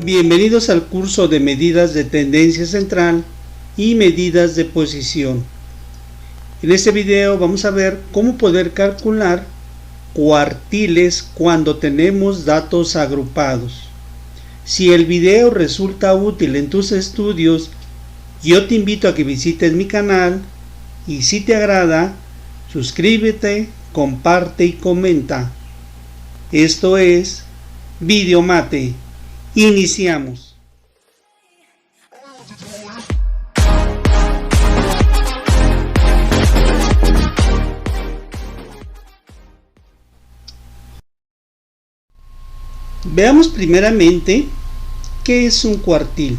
Bienvenidos al curso de medidas de tendencia central y medidas de posición. En este video vamos a ver cómo poder calcular cuartiles cuando tenemos datos agrupados. Si el video resulta útil en tus estudios, yo te invito a que visites mi canal y si te agrada, suscríbete, comparte y comenta. Esto es Videomate. Iniciamos. Veamos primeramente qué es un cuartil.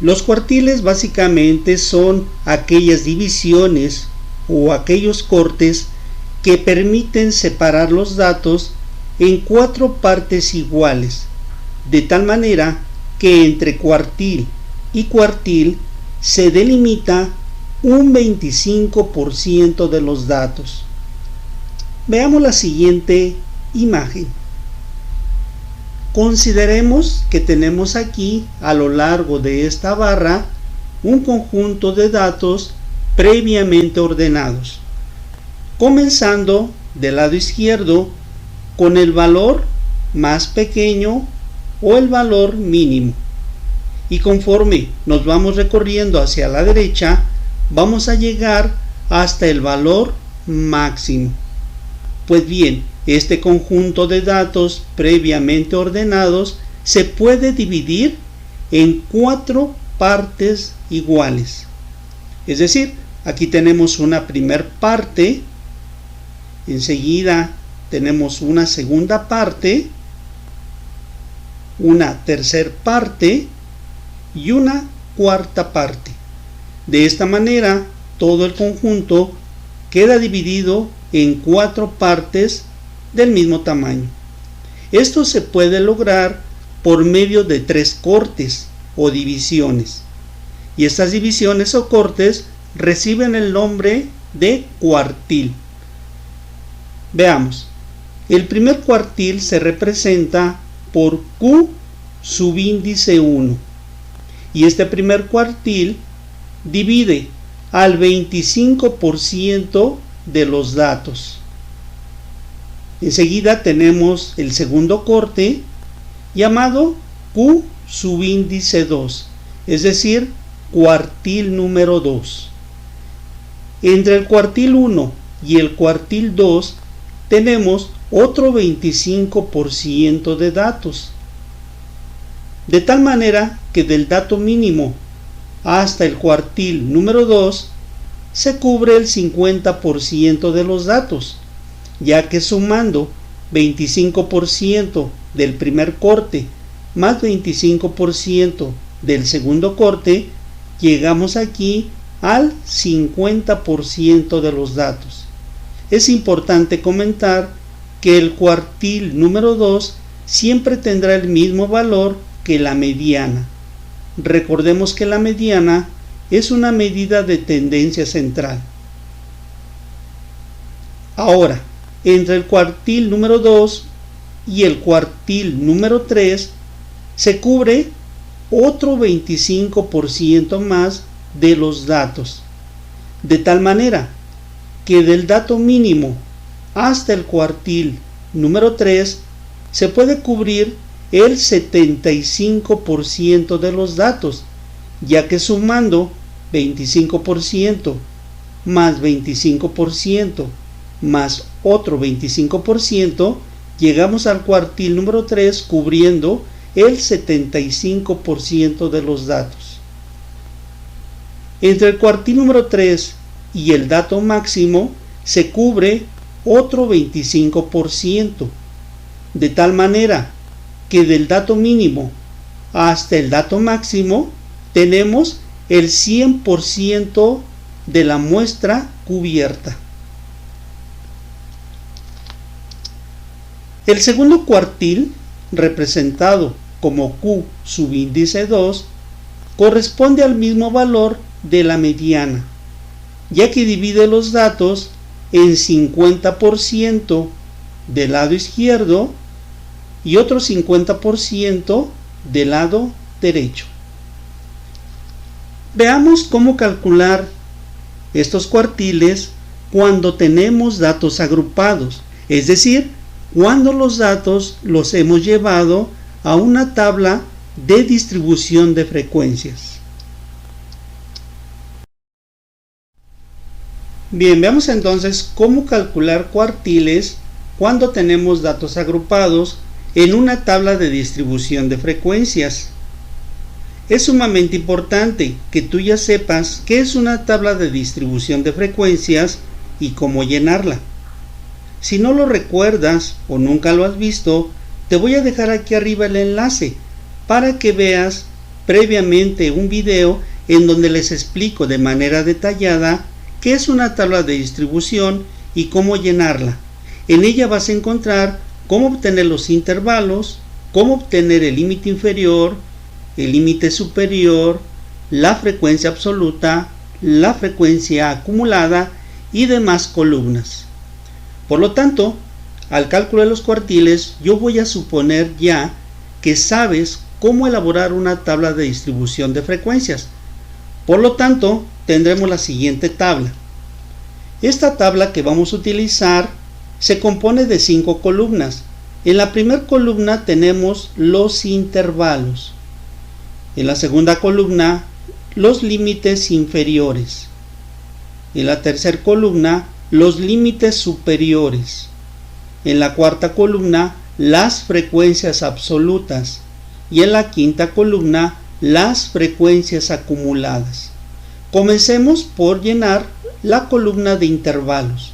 Los cuartiles básicamente son aquellas divisiones o aquellos cortes que permiten separar los datos en 4 partes iguales, de tal manera que entre cuartil y cuartil se delimita un 25% de los datos. Veamos la siguiente imagen. Consideremos que tenemos aquí a lo largo de esta barra un conjunto de datos previamente ordenados, comenzando del lado izquierdo con el valor más pequeño o el valor mínimo, y conforme nos vamos recorriendo hacia la derecha vamos a llegar hasta el valor máximo. Pues bien, este conjunto de datos previamente ordenados se puede dividir en 4 partes iguales. Es decir, aquí tenemos una primer parte, enseguida tenemos una segunda parte, una tercer parte y una cuarta parte. De esta manera, todo el conjunto queda dividido en 4 partes del mismo tamaño. Esto se puede lograr por medio de 3 cortes o divisiones, y estas divisiones o cortes reciben el nombre de cuartil. Veamos, el primer cuartil se representa por Q subíndice 1, y este primer cuartil divide al 25% de los datos. Enseguida tenemos el segundo corte llamado Q subíndice 2, es decir, cuartil número 2. Entre el cuartil 1 y el cuartil 2 tenemos otro 25% de datos, de tal manera que del dato mínimo hasta el cuartil número 2 se cubre el 50% de los datos, ya que sumando 25% del primer corte más 25% del segundo corte, llegamos aquí al 50% de los datos. Es importante comentar que el cuartil número 2 siempre tendrá el mismo valor que la mediana. Recordemos que la mediana es una medida de tendencia central. Ahora, entre el cuartil número 2 y el cuartil número 3 se cubre otro 25% más de los datos, de tal manera que del dato mínimo hasta el cuartil número 3 se puede cubrir el 75% de los datos, ya que sumando 25% más 25% más otro 25%, llegamos al cuartil número 3 cubriendo el 75% de los datos. Entre el cuartil número 3 y el dato máximo se cubre otro 25%, de tal manera que del dato mínimo hasta el dato máximo tenemos el 100% de la muestra cubierta. El segundo cuartil, representado como Q subíndice 2, corresponde al mismo valor de la mediana, ya que divide los datos en 50% del lado izquierdo y otro 50% del lado derecho. Veamos cómo calcular estos cuartiles cuando tenemos datos agrupados, es decir, cuando los datos los hemos llevado a una tabla de distribución de frecuencias. Bien, veamos entonces cómo calcular cuartiles cuando tenemos datos agrupados en una tabla de distribución de frecuencias. Es sumamente importante que tú ya sepas qué es una tabla de distribución de frecuencias y cómo llenarla. Si no lo recuerdas o nunca lo has visto, te voy a dejar aquí arriba el enlace para que veas previamente un video en donde les explico de manera detallada qué es una tabla de distribución y cómo llenarla. En ella vas a encontrar cómo obtener los intervalos, cómo obtener el límite inferior, el límite superior, la frecuencia absoluta, la frecuencia acumulada y demás columnas. Por lo tanto, al cálculo de los cuartiles, yo voy a suponer ya que sabes cómo elaborar una tabla de distribución de frecuencias. Por lo tanto, tendremos la siguiente tabla. Esta tabla que vamos a utilizar se compone de 5 columnas. En la primera columna tenemos los intervalos. En la segunda columna, los límites inferiores. En la tercera columna, los límites superiores. En la cuarta columna, las frecuencias absolutas. Y en la quinta columna, las frecuencias acumuladas. Comencemos por llenar la columna de intervalos.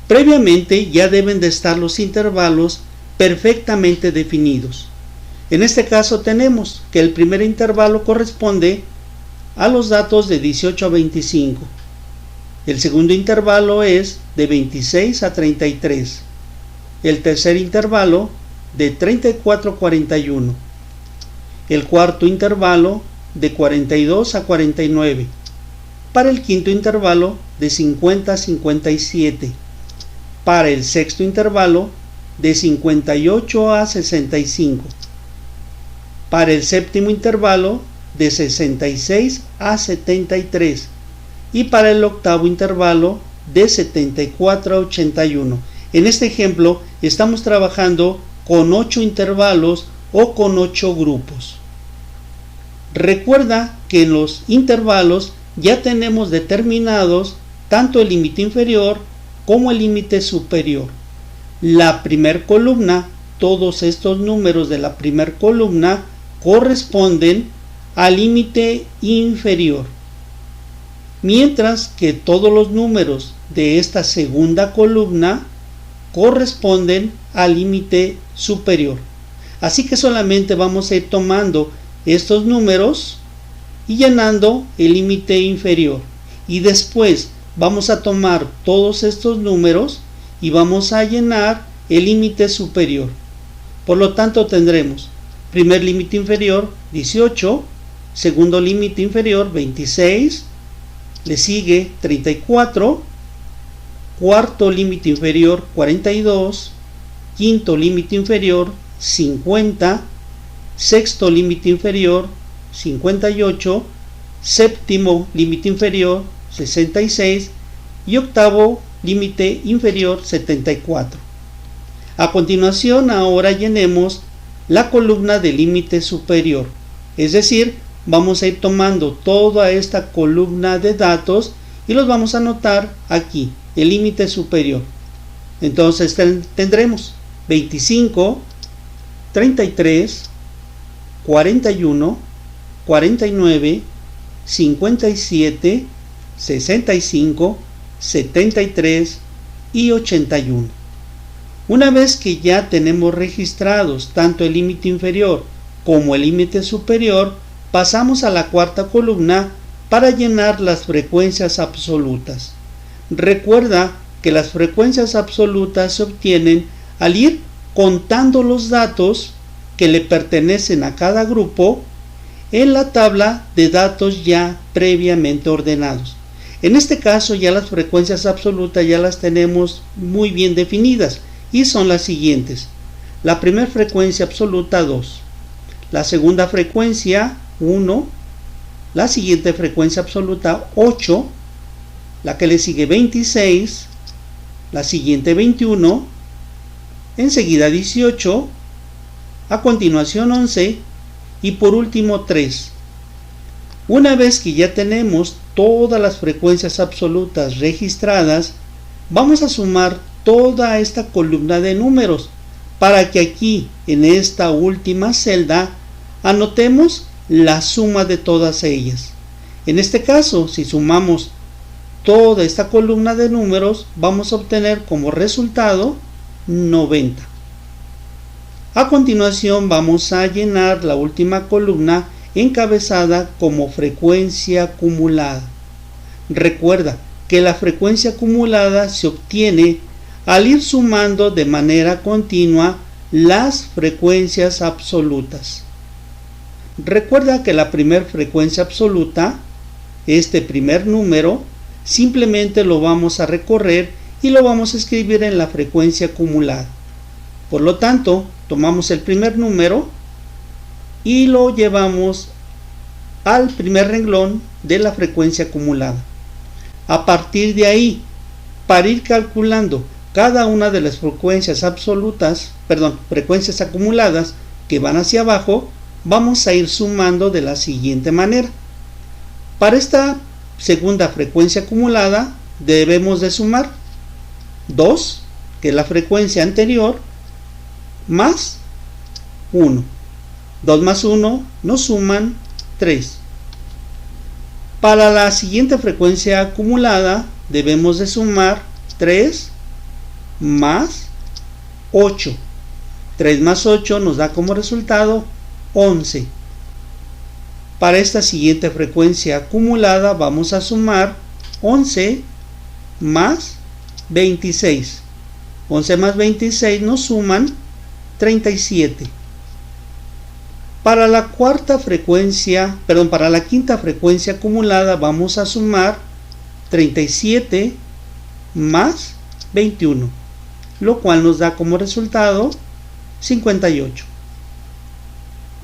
Previamente ya deben de estar los intervalos perfectamente definidos. En este caso tenemos que el primer intervalo corresponde a los datos de 18 a 25. El segundo intervalo es de 26 a 33. El tercer intervalo de 34 a 41. El cuarto intervalo de 42 a 49. Para el quinto intervalo de 50 a 57. Para el sexto intervalo de 58 a 65. Para el séptimo intervalo de 66 a 73 y para el octavo intervalo de 74 a 81. En este ejemplo estamos trabajando con 8 intervalos o con 8 grupos. Recuerda que en los intervalos ya tenemos determinados tanto el límite inferior como el límite superior. La primera columna, todos estos números de la primera columna corresponden al límite inferior, mientras que todos los números de esta segunda columna corresponden al límite superior. Así que solamente vamos a ir tomando estos números y llenando el límite inferior, y después vamos a tomar todos estos números y vamos a llenar el límite superior. Por lo tanto tendremos primer límite inferior 18, segundo límite inferior 26, le sigue 34, cuarto límite inferior 42, quinto límite inferior 50, sexto límite inferior 58, séptimo límite inferior 66 y octavo límite inferior 74. A continuación, ahora llenemos la columna de límite superior, es decir, vamos a ir tomando toda esta columna de datos y los vamos a anotar aquí, el límite superior. Entonces tendremos 25, 33, 41, 49, 57, 65, 73 y 81. Una vez que ya tenemos registrados tanto el límite inferior como el límite superior, pasamos a la cuarta columna para llenar las frecuencias absolutas. Recuerda que las frecuencias absolutas se obtienen al ir contando los datos que le pertenecen a cada grupo en la tabla de datos ya previamente ordenados. En este caso ya las frecuencias absolutas ya las tenemos muy bien definidas y son las siguientes: La primera frecuencia absoluta 2, la segunda frecuencia 1, la siguiente frecuencia absoluta 8, la que le sigue 26, la siguiente 21, enseguida 18, a continuación 11 y por último 3. Una vez que ya tenemos todas las frecuencias absolutas registradas, vamos a sumar toda esta columna de números para que aquí en esta última celda anotemos la suma de todas ellas. En este caso, si sumamos toda esta columna de números, vamos a obtener como resultado 90. A continuación vamos a llenar la última columna encabezada como frecuencia acumulada. Recuerda que la frecuencia acumulada se obtiene al ir sumando de manera continua las frecuencias absolutas. Recuerda que la primera frecuencia absoluta, este primer número, simplemente lo vamos a recorrer y lo vamos a escribir en la frecuencia acumulada. Por lo tanto, tomamos el primer número y lo llevamos al primer renglón de la frecuencia acumulada. A partir de ahí, para ir calculando cada una de las frecuencias frecuencias acumuladas que van hacia abajo, vamos a ir sumando de la siguiente manera. Para esta segunda frecuencia acumulada debemos de sumar 2, que es la frecuencia anterior, más 1. 2 más 1 nos suman 3. Para la siguiente frecuencia acumulada debemos de sumar 3 más 8. 3 más 8 nos da como resultado 11. Para esta siguiente frecuencia acumulada vamos a sumar 11 más 26. 11 más 26 nos suman 37. Para la quinta frecuencia acumulada vamos a sumar 37 más 21, lo cual nos da como resultado 58.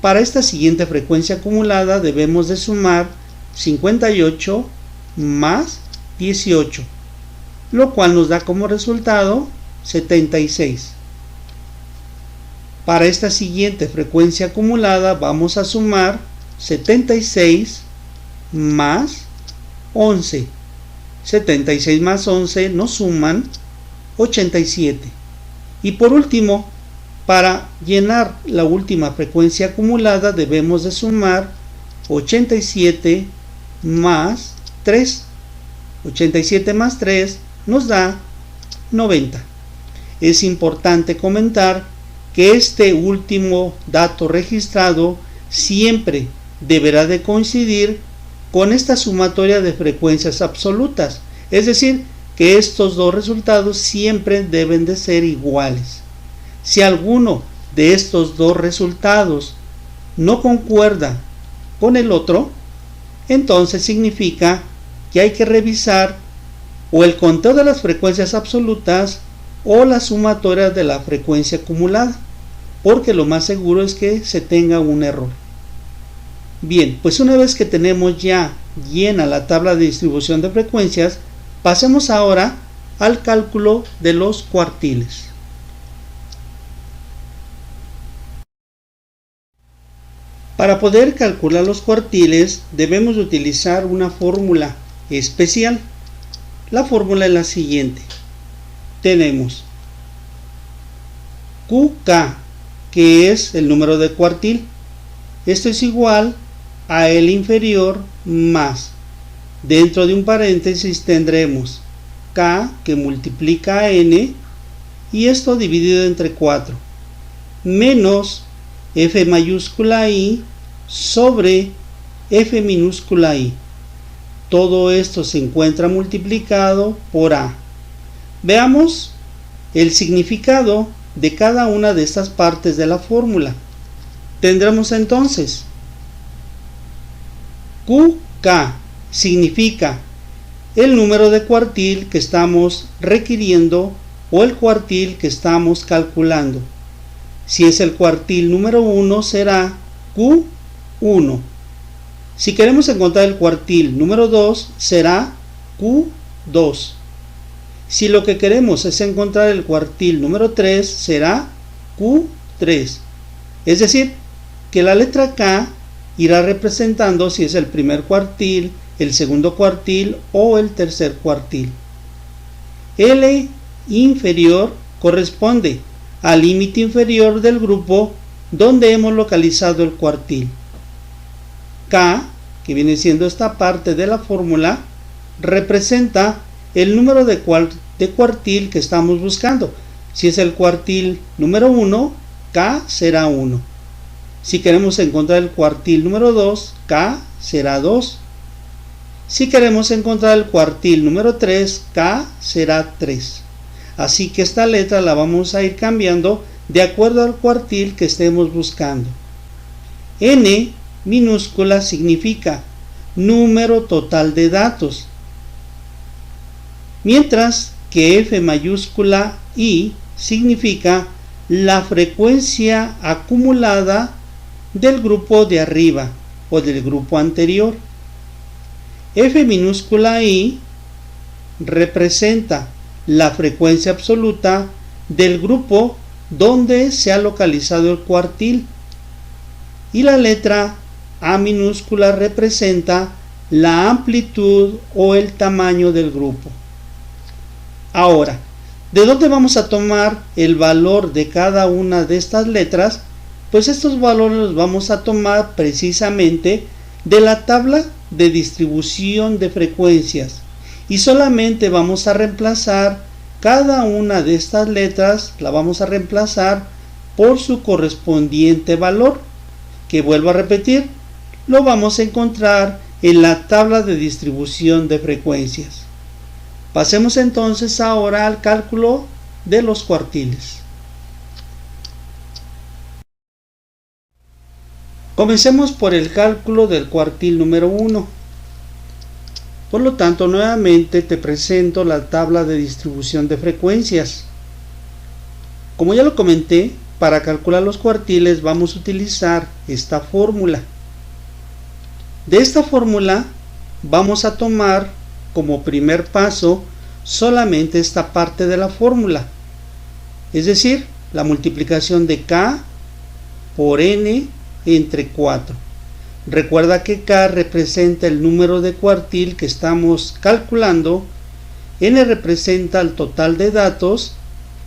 Para esta siguiente frecuencia acumulada debemos de sumar 58 más 18, lo cual nos da como resultado 76. Para esta siguiente frecuencia acumulada vamos a sumar 76 más 11. 76 más 11 nos suman 87. Y por último, para llenar la última frecuencia acumulada debemos de sumar 87 más 3. 87 más 3 nos da 90. Es importante comentar que este último dato registrado siempre deberá de coincidir con esta sumatoria de frecuencias absolutas, es decir, que estos dos resultados siempre deben de ser iguales. Si alguno de estos dos resultados no concuerda con el otro, entonces significa que hay que revisar o el conteo de las frecuencias absolutas o la sumatoria de la frecuencia acumulada, porque lo más seguro es que se tenga un error. Bien, pues una vez que tenemos ya llena la tabla de distribución de frecuencias, pasemos ahora al cálculo de los cuartiles. Para poder calcular los cuartiles debemos de utilizar una fórmula especial. La fórmula es la siguiente. Tenemos QK, que es el número de cuartil. Esto es igual a L inferior más, dentro de un paréntesis tendremos K que multiplica a N y esto dividido entre 4, menos F mayúscula I sobre F minúscula I. Todo esto se encuentra multiplicado por A. Veamos el significado de cada una de estas partes de la fórmula. Tendremos entonces QK significa el número de cuartil que estamos requiriendo o el cuartil que estamos calculando. Si es el cuartil número 1 será Q1. Si queremos encontrar el cuartil número 2 será Q2. Si lo que queremos es encontrar el cuartil número 3 será Q3. Es decir, que la letra K irá representando si es el primer cuartil, el segundo cuartil o el tercer cuartil. L inferior corresponde al límite inferior del grupo donde hemos localizado el cuartil. K, que viene siendo esta parte de la fórmula, representa el número de cuartil que estamos buscando. Si es el cuartil número 1, K será 1. Si queremos encontrar el cuartil número 2, K será 2. Si queremos encontrar el cuartil número 3, K será 3. Así que esta letra la vamos a ir cambiando de acuerdo al cuartil que estemos buscando. N minúscula significa número total de datos, mientras que F mayúscula I significa la frecuencia acumulada del grupo de arriba o del grupo anterior. F minúscula I representa la frecuencia absoluta del grupo donde se ha localizado el cuartil, y la letra A minúscula representa la amplitud o el tamaño del grupo. Ahora, ¿de dónde vamos a tomar el valor de cada una de estas letras? Pues estos valores los vamos a tomar precisamente de la tabla de distribución de frecuencias, y solamente vamos a reemplazar cada una de estas letras, la vamos a reemplazar por su correspondiente valor, que vuelvo a repetir, lo vamos a encontrar en la tabla de distribución de frecuencias. Pasemos entonces ahora al cálculo de los cuartiles. Comencemos por el cálculo del cuartil número 1. Por lo tanto, nuevamente te presento la tabla de distribución de frecuencias. Como ya lo comenté, para calcular los cuartiles vamos a utilizar esta fórmula. De esta fórmula vamos a tomar como primer paso solamente esta parte de la fórmula, es decir, la multiplicación de K por N entre 4. Recuerda que K representa el número de cuartil que estamos calculando, N representa el total de datos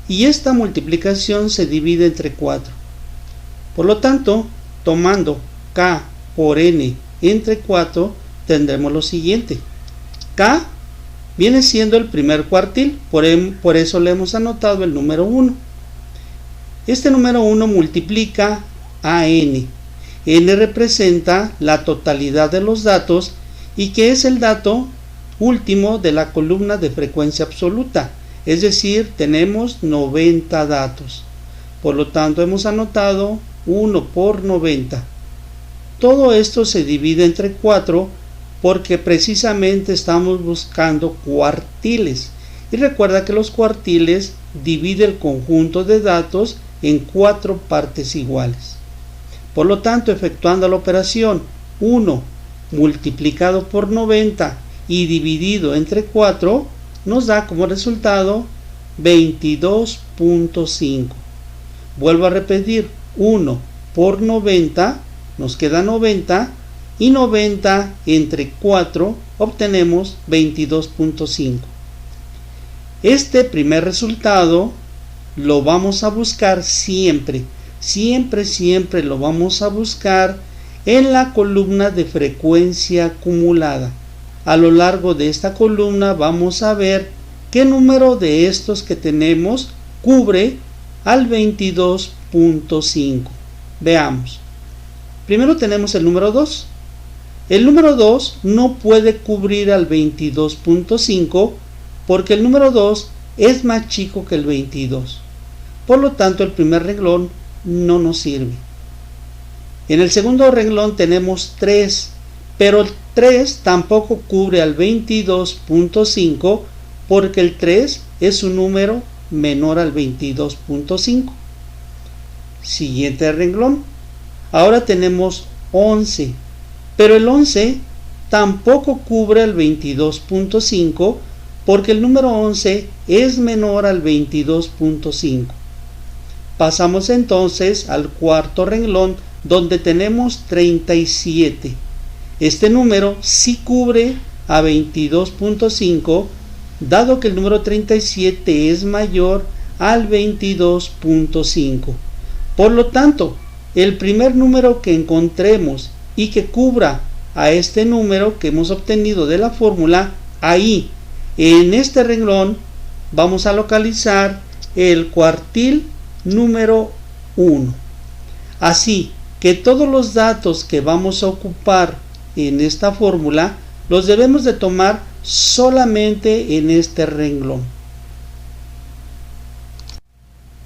y esta multiplicación se divide entre 4. Por lo tanto, tomando K por N entre 4, tendremos lo siguiente. K viene siendo el primer cuartil, por eso le hemos anotado el número 1. Este número 1 multiplica a N. N representa la totalidad de los datos y que es el dato último de la columna de frecuencia absoluta, es decir, tenemos 90 datos. Por lo tanto, hemos anotado 1 por 90. Todo esto se divide entre 4 porque precisamente estamos buscando cuartiles. Y recuerda que los cuartiles dividen el conjunto de datos en 4 partes iguales. Por lo tanto, efectuando la operación 1 multiplicado por 90 y dividido entre 4, nos da como resultado 22.5. Vuelvo a repetir, 1 por 90, nos queda 90, y 90 entre 4 obtenemos 22.5. Este primer resultado lo vamos a buscar siempre lo vamos a buscar en la columna de frecuencia acumulada. A lo largo de esta columna vamos a ver qué número de estos que tenemos cubre al 22.5. Veamos. Primero tenemos el número 2. El número 2 no puede cubrir al 22.5 porque el número 2 es más chico que el 22. Por lo tanto, el primer renglón no nos sirve. En el segundo renglón tenemos 3, pero el 3 tampoco cubre al 22.5 porque el 3 es un número menor al 22.5. Siguiente renglón. Ahora tenemos 11, pero el 11 tampoco cubre el 22.5 porque el número 11 es menor al 22.5. Pasamos entonces al cuarto renglón donde tenemos 37. Este número sí cubre a 22.5 dado que el número 37 es mayor al 22.5. Por lo tanto, el primer número que encontremos y que cubra a este número que hemos obtenido de la fórmula, ahí en este renglón vamos a localizar el cuartil número 1. Así que todos los datos que vamos a ocupar en esta fórmula los debemos de tomar solamente en este renglón.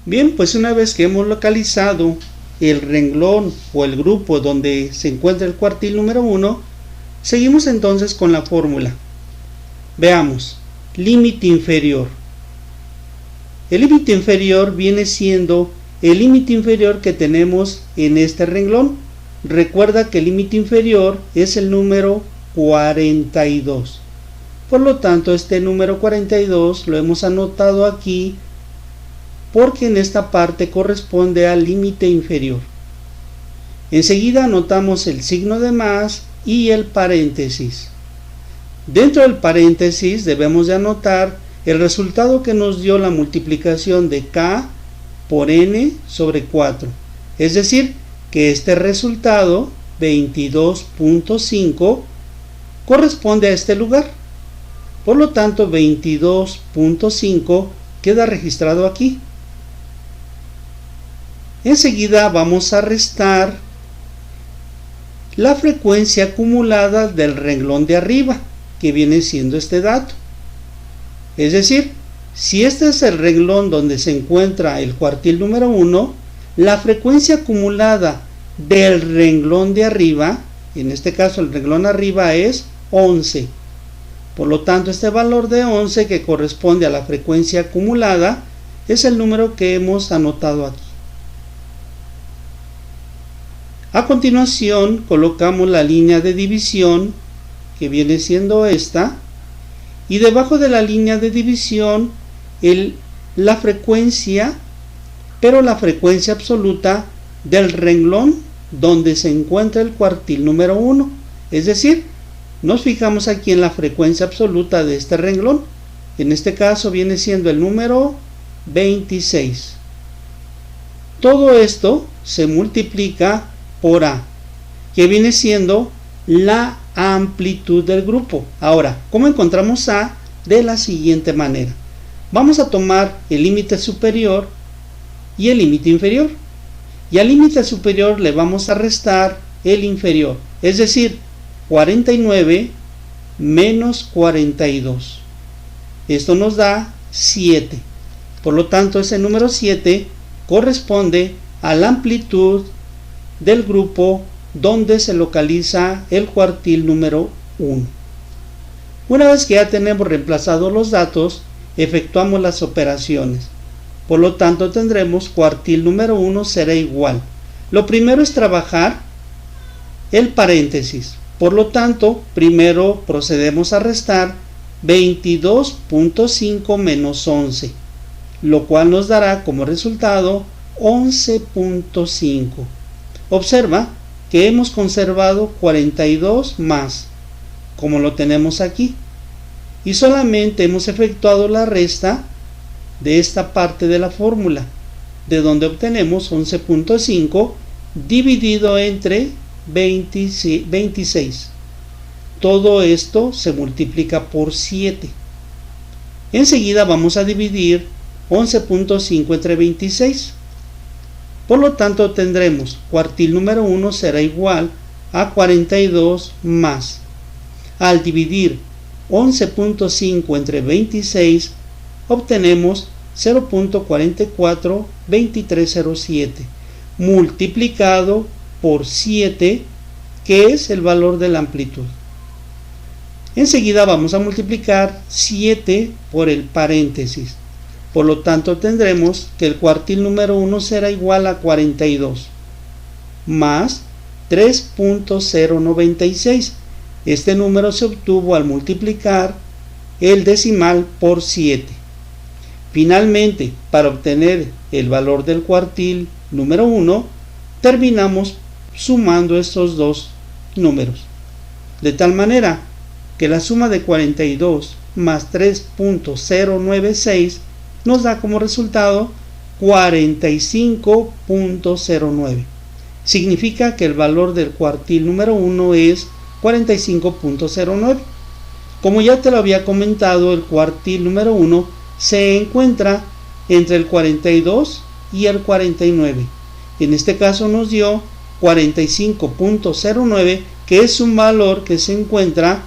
Bien, pues una vez que hemos localizado el renglón o el grupo donde se encuentra el cuartil número 1, seguimos entonces con la fórmula. Veamos, límite inferior. El límite inferior viene siendo el límite inferior que tenemos en este renglón. Recuerda que el límite inferior es el número 42. Por lo tanto, este número 42 lo hemos anotado aquí porque en esta parte corresponde al límite inferior. Enseguida anotamos el signo de más y el paréntesis. Dentro del paréntesis debemos de anotar el resultado que nos dio la multiplicación de k por n sobre 4. Es decir, que este resultado, 22.5, corresponde a este lugar. Por lo tanto, 22.5 queda registrado aquí. Enseguida vamos a restar la frecuencia acumulada del renglón de arriba, que viene siendo este dato. Es decir, si este es el renglón donde se encuentra el cuartil número 1, la frecuencia acumulada del renglón de arriba, en este caso el renglón arriba es 11. Por lo tanto, este valor de 11 que corresponde a la frecuencia acumulada es el número que hemos anotado aquí. A continuación colocamos la línea de división que viene siendo esta y debajo de la línea de división la frecuencia, pero la frecuencia absoluta del renglón donde se encuentra el cuartil número 1. Es decir, nos fijamos aquí en la frecuencia absoluta de este renglón. En este caso viene siendo el número 26. Todo esto se multiplica por A, que viene siendo la amplitud del grupo. Ahora, ¿cómo encontramos A? De la siguiente manera. Vamos a tomar el límite superior y el límite inferior. Y al límite superior le vamos a restar el inferior. Es decir, 49 menos 42. Esto nos da 7. Por lo tanto, ese número 7 corresponde a la amplitud del grupo donde se localiza el cuartil número 1. Una vez que ya tenemos reemplazados los datos, efectuamos las operaciones. Por lo tanto, tendremos cuartil número 1 será igual. Lo primero es trabajar el paréntesis. Por lo tanto, primero procedemos a restar 22.5 menos 11, lo cual nos dará como resultado 11.5. Observa que hemos conservado 42 más, como lo tenemos aquí, y solamente hemos efectuado la resta de esta parte de la fórmula, de donde obtenemos 11.5 dividido entre 26. Todo esto se multiplica por 7. Enseguida vamos a dividir 11.5 entre 26. Por lo tanto, tendremos cuartil número 1 será igual a 42 más. Al dividir 11.5 entre 26, obtenemos 0.442307 multiplicado por 7, que es el valor de la amplitud. Enseguida vamos a multiplicar 7 por el paréntesis. Por lo tanto tendremos que el cuartil número 1 será igual a 42 más 3.096. Este número se obtuvo al multiplicar el decimal por 7. Finalmente, para obtener el valor del cuartil número 1, terminamos sumando estos dos números, de tal manera que la suma de 42 más 3.096 nos da como resultado 45.09. Significa que el valor del cuartil número 1 es 45.09. Como ya te lo había comentado, el cuartil número 1 se encuentra entre el 42 y el 49. En este caso nos dio 45.09, que es un valor que se encuentra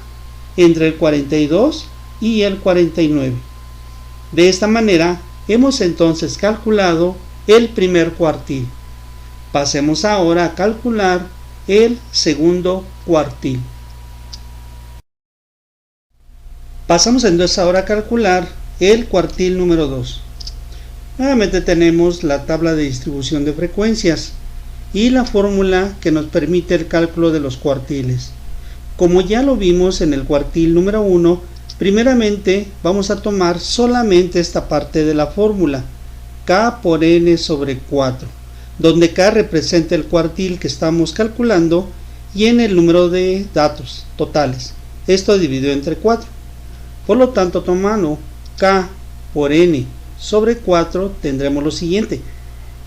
entre el 42 y el 49. De esta manera hemos entonces calculado el primer cuartil. Pasemos ahora a calcular el segundo cuartil. Pasamos entonces ahora a calcular el cuartil número 2. Nuevamente tenemos la tabla de distribución de frecuencias y la fórmula que nos permite el cálculo de los cuartiles. Como ya lo vimos en el cuartil número 1, primeramente vamos a tomar solamente esta parte de la fórmula, k por n sobre 4, donde k representa el cuartil que estamos calculando y n el número de datos totales, esto dividido entre 4. Por lo tanto, tomando k por n sobre 4 tendremos lo siguiente.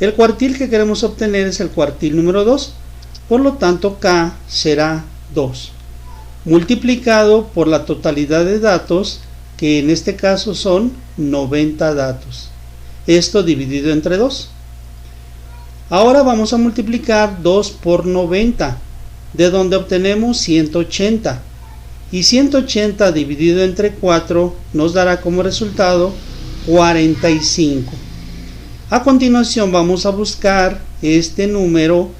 El cuartil que queremos obtener es el cuartil número 2, por lo tanto k será 2, multiplicado por la totalidad de datos, que en este caso son 90 datos, esto dividido entre 2. Ahora vamos a multiplicar 2 por 90, de donde obtenemos 180, y 180 dividido entre 4 nos dará como resultado 45. A continuación vamos a buscar este número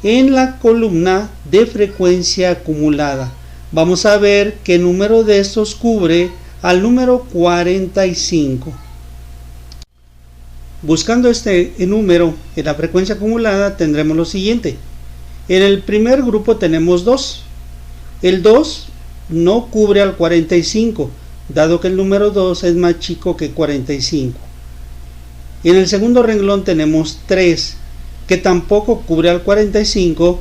en la columna de frecuencia acumulada. Vamos a ver qué número de estos cubre al número 45. Buscando este número en la frecuencia acumulada tendremos lo siguiente. En el primer grupo tenemos 2. El 2 no cubre al 45, dado que el número 2 es más chico que 45. En el segundo renglón tenemos 3, que tampoco cubre al 45,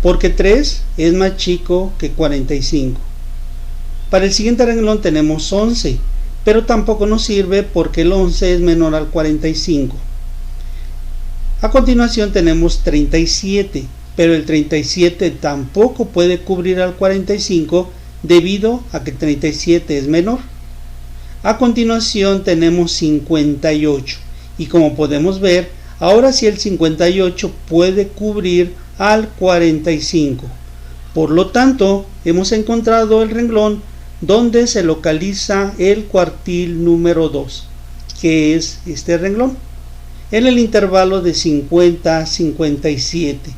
porque 3 es más chico que 45. Para el siguiente renglón tenemos 11, pero tampoco nos sirve porque el 11 es menor al 45. A continuación tenemos 37, pero el 37 tampoco puede cubrir al 45 debido a que 37 es menor. A continuación tenemos 58, y como podemos ver, ahora sí el 58 puede cubrir al 45. Por lo tanto, hemos encontrado el renglón donde se localiza el cuartil número 2, que es este renglón, en el intervalo de 50 a 57.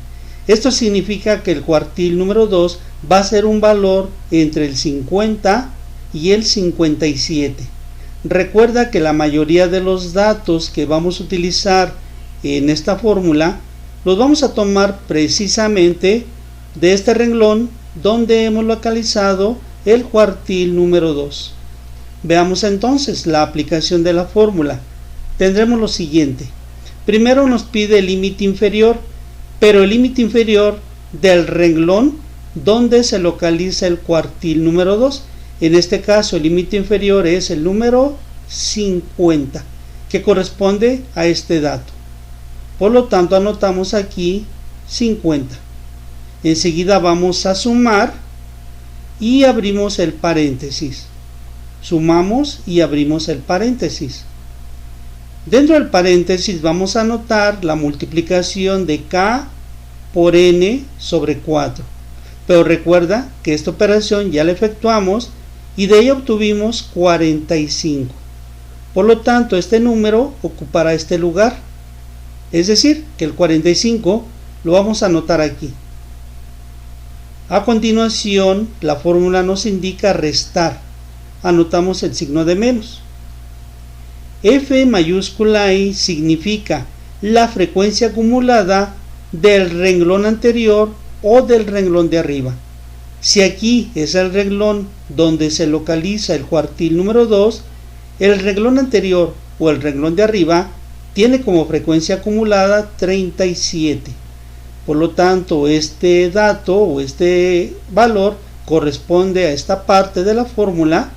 Esto significa que el cuartil número 2 va a ser un valor entre el 50 y el 57. Recuerda que la mayoría de los datos que vamos a utilizar en esta fórmula los vamos a tomar precisamente de este renglón donde hemos localizado el cuartil número 2. Veamos entonces la aplicación de la fórmula. Tendremos lo siguiente. Primero nos pide el límite inferior, pero el límite inferior del renglón donde se localiza el cuartil número 2. En este caso el límite inferior es el número 50, que corresponde a este dato. Por lo tanto anotamos aquí 50. Enseguida vamos a sumar y abrimos el paréntesis. Sumamos y abrimos el paréntesis. Dentro del paréntesis vamos a anotar la multiplicación de k por n sobre 4. Pero recuerda que esta operación ya la efectuamos y de ella obtuvimos 45. Por lo tanto, este número ocupará este lugar. Es decir, que el 45 lo vamos a anotar aquí. A continuación, la fórmula nos indica restar. Anotamos el signo de menos. F mayúscula I significa la frecuencia acumulada del renglón anterior o del renglón de arriba. Si aquí es el renglón donde se localiza el cuartil número 2, el renglón anterior o el renglón de arriba tiene como frecuencia acumulada 37. Por lo tanto, este dato o este valor corresponde a esta parte de la fórmula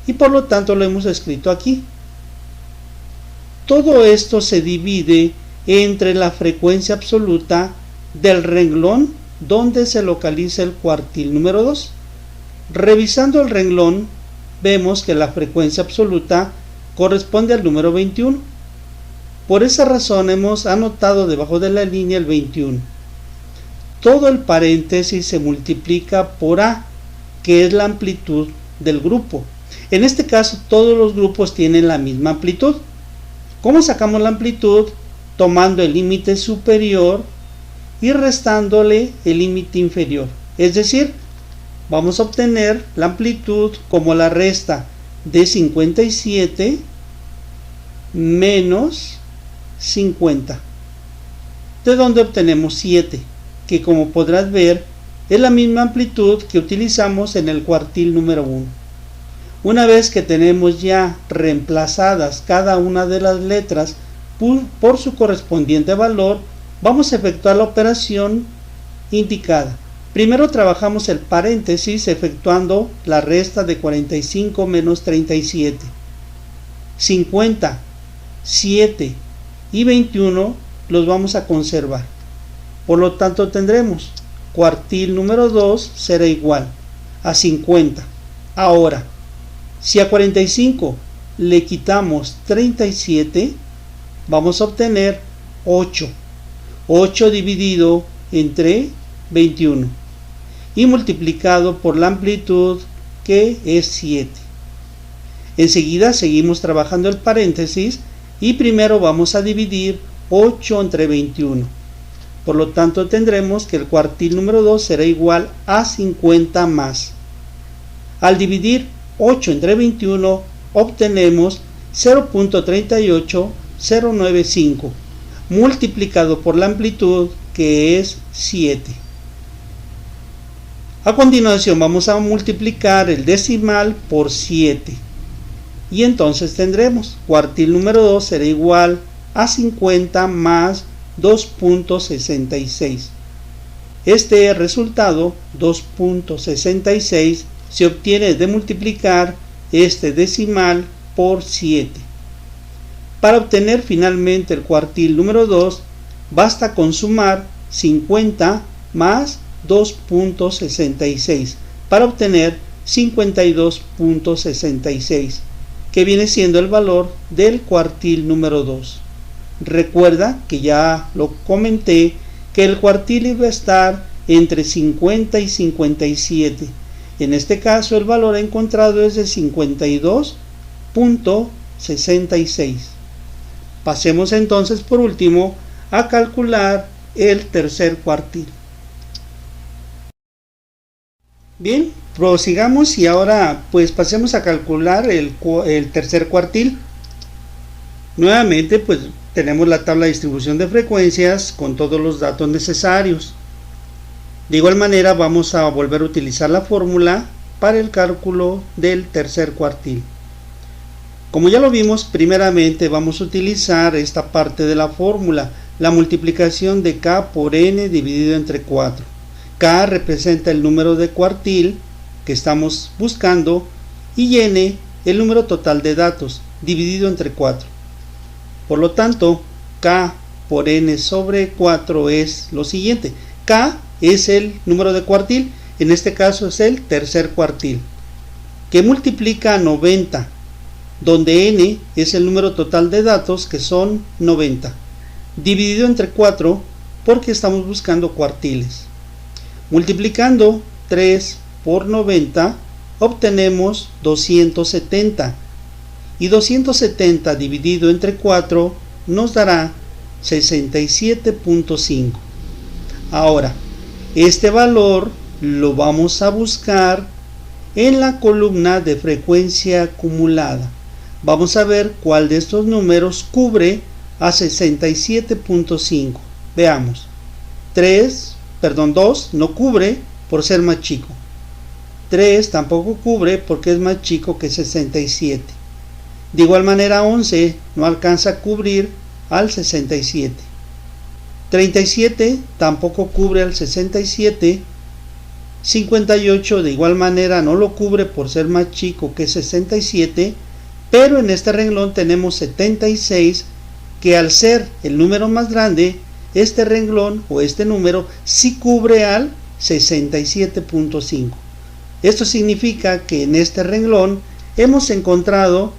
y por lo tanto lo hemos escrito aquí. Todo esto se divide entre la frecuencia absoluta del renglón donde se localiza el cuartil número 2. Revisando el renglón, vemos que la frecuencia absoluta corresponde al número 21. Por esa razón hemos anotado debajo de la línea el 21. Todo el paréntesis se multiplica por A, que es la amplitud del grupo. En este caso, todos los grupos tienen la misma amplitud. ¿Cómo sacamos la amplitud? Tomando el límite superior y restándole el límite inferior. Es decir, vamos a obtener la amplitud como la resta de 57 menos 50. ¿De dónde obtenemos 7? Que como podrás ver es la misma amplitud que utilizamos en el cuartil número 1. Una vez que tenemos ya reemplazadas cada una de las letras por su correspondiente valor, vamos a efectuar la operación indicada. Primero trabajamos el paréntesis efectuando la resta de 45 menos 37. 50, 7 y 21 los vamos a conservar. Por lo tanto tendremos cuartil número 2 será igual a 50. Ahora, si a 45 le quitamos 37, vamos a obtener 8. 8 dividido entre 21 y multiplicado por la amplitud que es 7. Enseguida seguimos trabajando el paréntesis y primero vamos a dividir 8 entre 21. Por lo tanto tendremos que el cuartil número 2 será igual a 50 más. Al dividir 8 entre 21 obtenemos 0.38095 multiplicado por la amplitud que es 7. A continuación vamos a multiplicar el decimal por 7 y entonces tendremos cuartil número 2 será igual a 50 más 2.66. Este resultado 2.66 se obtiene de multiplicar este decimal por 7. Para obtener finalmente el cuartil número 2 basta con sumar 50 más 2.66 para obtener 52.66, que viene siendo el valor del cuartil número 2. Recuerda que ya lo comenté que el cuartil iba a estar entre 50 y 57. En este caso el valor encontrado es de 52.66. Pasemos entonces por último a calcular el tercer cuartil. Bien, prosigamos y ahora pues pasemos a calcular el tercer cuartil. Nuevamente pues tenemos la tabla de distribución de frecuencias con todos los datos necesarios. De igual manera vamos a volver a utilizar la fórmula para el cálculo del tercer cuartil. Como ya lo vimos, primeramente vamos a utilizar esta parte de la fórmula, la multiplicación de K por N dividido entre 4. K representa el número de cuartil que estamos buscando y N el número total de datos dividido entre 4. Por lo tanto, K por N sobre 4 es lo siguiente. K es el número de cuartil, en este caso es el tercer cuartil, que multiplica a 90, donde N es el número total de datos que son 90, dividido entre 4 porque estamos buscando cuartiles. Multiplicando 3 por 90 obtenemos 270 y 270 dividido entre 4 nos dará 67.5. Ahora, este valor lo vamos a buscar en la columna de frecuencia acumulada. Vamos a ver cuál de estos números cubre a 67.5. Veamos. 2 no cubre por ser más chico. 3 tampoco cubre porque es más chico que 67. De igual manera 11 no alcanza a cubrir al 67. 37 tampoco cubre al 67. 58 de igual manera no lo cubre por ser más chico que 67. Pero en este renglón tenemos 76, que al ser el número más grande, este renglón o este número sí cubre al 67.5. Esto significa que en este renglón hemos encontrado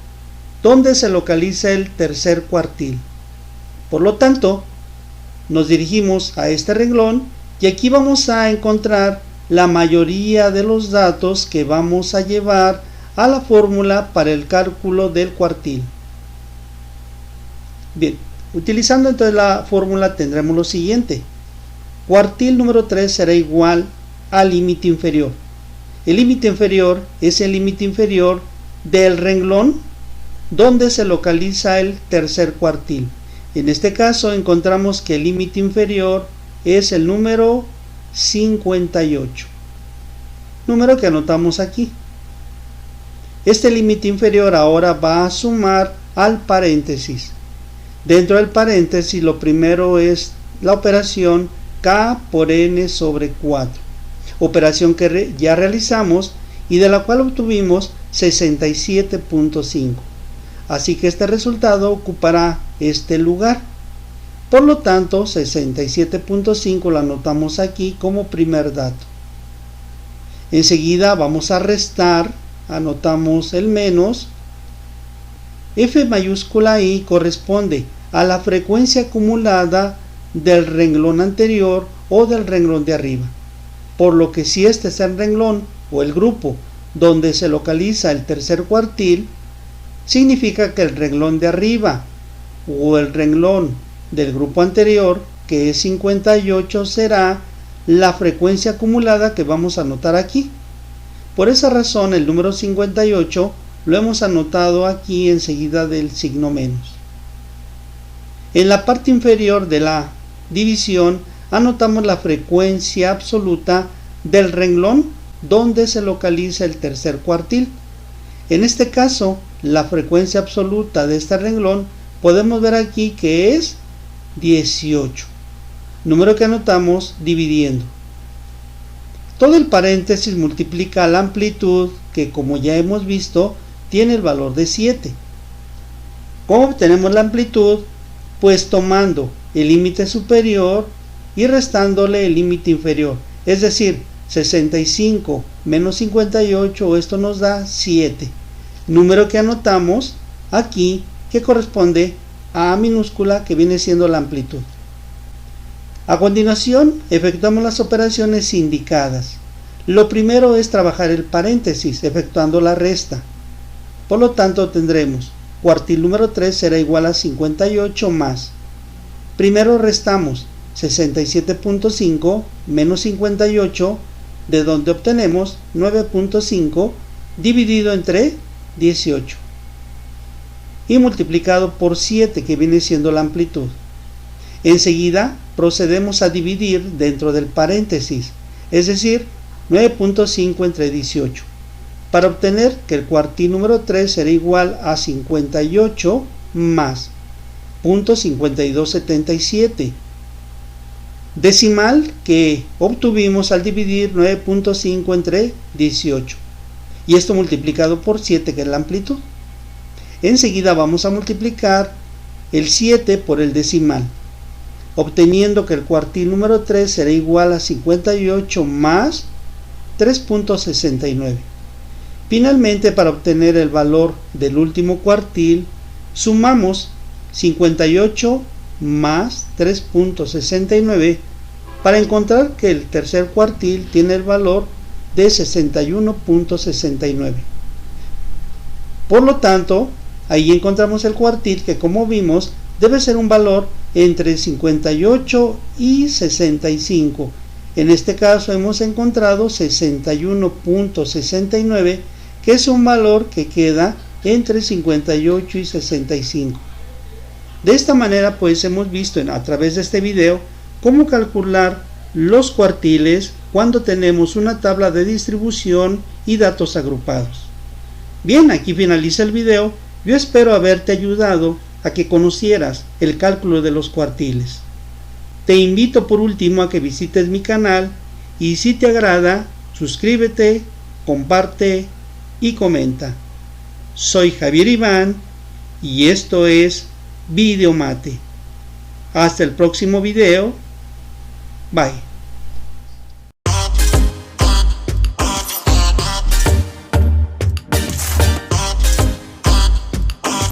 dónde se localiza el tercer cuartil. Por lo tanto, nos dirigimos a este renglón y aquí vamos a encontrar la mayoría de los datos que vamos a llevar a la fórmula para el cálculo del cuartil. Bien, utilizando entonces la fórmula tendremos lo siguiente. Cuartil número 3 será igual al límite inferior. El límite inferior es el límite inferior del renglón donde se localiza el tercer cuartil. En este caso encontramos que el límite inferior es el número 58. Número que anotamos aquí. Este límite inferior ahora va a sumar al paréntesis. Dentro del paréntesis lo primero es la operación K por N sobre 4. Operación que ya realizamos y de la cual obtuvimos 67.5. Así que este resultado ocupará este lugar. Por lo tanto, 67.5 lo anotamos aquí como primer dato. Enseguida vamos a restar, anotamos el menos. F mayúscula I corresponde a la frecuencia acumulada del renglón anterior o del renglón de arriba. Por lo que si este es el renglón o el grupo donde se localiza el tercer cuartil, significa que el renglón de arriba o el renglón del grupo anterior, que es 58, será la frecuencia acumulada que vamos a anotar aquí. Por esa razón el número 58 lo hemos anotado aquí enseguida del signo menos. En la parte inferior de la división anotamos la frecuencia absoluta del renglón donde se localiza el tercer cuartil. En este caso, la frecuencia absoluta de este renglón podemos ver aquí que es 18, número que anotamos dividiendo. Todo el paréntesis multiplica la amplitud que, como ya hemos visto, tiene el valor de 7. ¿Cómo obtenemos la amplitud? Pues tomando el límite superior y restándole el límite inferior, es decir, 65 menos 58, esto nos da 7, número que anotamos aquí que corresponde a A minúscula, que viene siendo la amplitud. A continuación efectuamos las operaciones indicadas. Lo primero es trabajar el paréntesis efectuando la resta. Por lo tanto tendremos cuartil número 3 será igual a 58 más. Primero restamos 67.5 menos 58, de donde obtenemos 9.5 dividido entre 18 y multiplicado por 7, que viene siendo la amplitud. Enseguida procedemos a dividir dentro del paréntesis, es decir, 9.5 entre 18, para obtener que el cuartil número 3 será igual a 58 más .5277, decimal que obtuvimos al dividir 9.5 entre 18, y esto multiplicado por 7, que es la amplitud. Enseguida vamos a multiplicar el 7 por el decimal, obteniendo que el cuartil número 3 será igual a 58 más 3.69. Finalmente, para obtener el valor del último cuartil, sumamos 58 más 3.69 para encontrar que el tercer cuartil tiene el valor de 61.69. Por lo tanto, ahí encontramos el cuartil que, como vimos, debe ser un valor entre 58 y 65. En este caso hemos encontrado 61.69, que es un valor que queda entre 58 y 65. De esta manera pues hemos visto a través de este video cómo calcular los cuartiles cuando tenemos una tabla de distribución y datos agrupados. Bien, aquí finaliza el video. Yo espero haberte ayudado a que conocieras el cálculo de los cuartiles. Te invito por último a que visites mi canal y si te agrada, suscríbete, comparte y comenta. Soy Javier Iván y esto es Videomate. Hasta el próximo video. Bye.